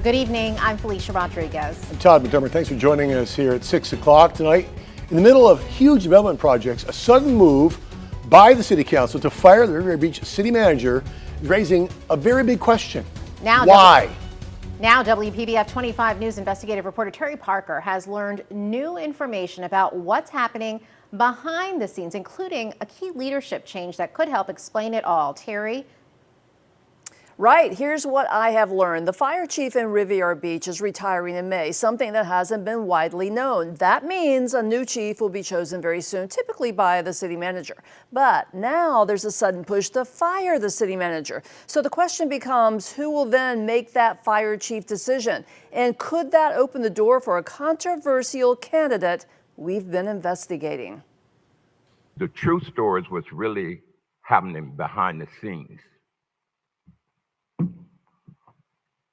Good evening. I'm Felicia Rodriguez. I'm Todd McDermott. Thanks for joining us here at 6 o'clock tonight. In the middle of huge development projects, a sudden move by the City Council to fire the Riviera Beach City Manager is raising a very big question. Why? Now, WPBF 25 News investigative reporter Terry Parker has learned new information about what's happening behind the scenes, including a key leadership change that could help explain it all. Terry? Right, here's what I have learned. The fire chief in Riviera Beach is retiring in May, something that hasn't been widely known. That means a new chief will be chosen very soon, typically by the city manager. But now there's a sudden push to fire the city manager. So the question becomes, who will then make that fire chief decision? And could that open the door for a controversial candidate we've been investigating? The true story is what's really happening behind the scenes.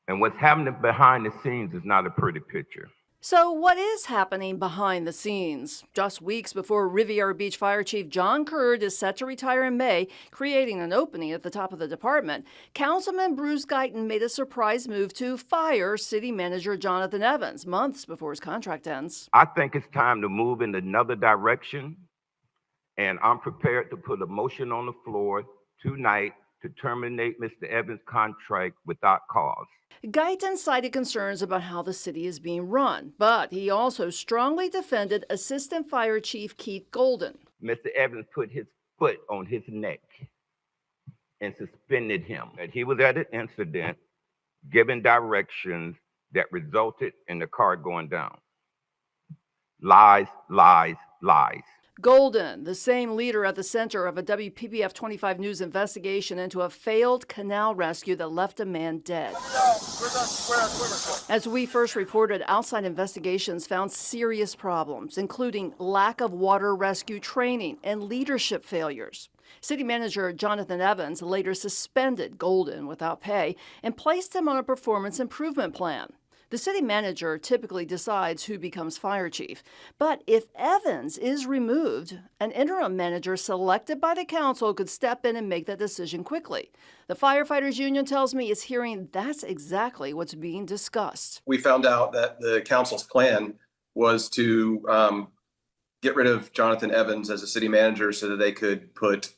And what's happening behind the scenes is not a pretty picture. So what is happening behind the scenes? Just weeks before Riviera Beach Fire Chief John Curd is set to retire in May, creating an opening at the top of the department, Councilman Bruce Guyton made a surprise move to fire City Manager Jonathan Evans months before his contract ends. I think it's time to move in another direction, and I'm prepared to put a motion on the floor tonight to terminate Mr. Evans' contract without cause. Guyton cited concerns about how the city is being run, but he also strongly defended Assistant Fire Chief Keith Golden. Mr. Evans put his foot on his neck and suspended him. And he was at an incident giving directions that resulted in the car going down. Lies, lies, lies. Golden, the same leader at the center of a WPBF 25 News investigation into a failed canal rescue that left a man dead. As we first reported, outside investigations found serious problems, including lack of water rescue training and leadership failures. City Manager Jonathan Evans later suspended Golden without pay and placed him on a performance improvement plan. The city manager typically decides who becomes fire chief. But if Evans is removed, an interim manager selected by the council could step in and make that decision quickly. The firefighters union tells me it's hearing that's exactly what's being discussed. We found out that the council's plan was to get rid of Jonathan Evans as a city manager so that they could put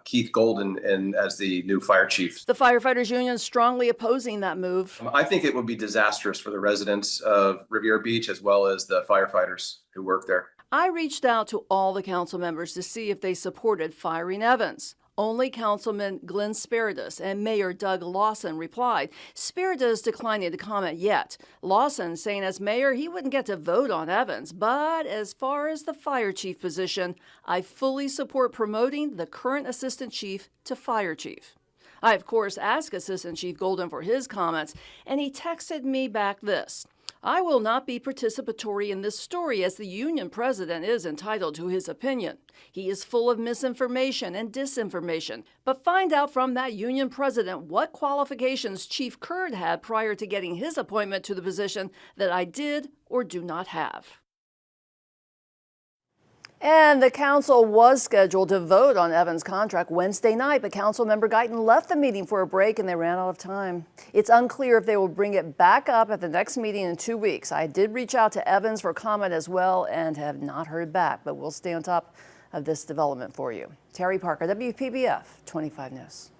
Keith Golden in as the new fire chief. The firefighters union is strongly opposing that move. I think it would be disastrous for the residents of Riviera Beach as well as the firefighters who work there. I reached out to all the council members to see if they supported firing Evans. Only Councilman Glenn Spiritus and Mayor Doug Lawson replied. Spiritus declining to comment yet. Lawson saying as mayor he wouldn't get to vote on Evans, but as far as the fire chief position, I fully support promoting the current assistant chief to fire chief. I, of course, asked Assistant Chief Golden for his comments, and he texted me back this. I will not be participatory in this story as the union president is entitled to his opinion. He is full of misinformation and disinformation. But find out from that union president what qualifications Chief Curd had prior to getting his appointment to the position that I did or do not have. And the council was scheduled to vote on Evans' contract Wednesday night, but council member Guyton left the meeting for a break and they ran out of time. It's unclear if they will bring it back up at the next meeting in 2 weeks. I did reach out to Evans for comment as well and have not heard back, but we'll stay on top of this development for you. Terry Parker, WPBF 25 News.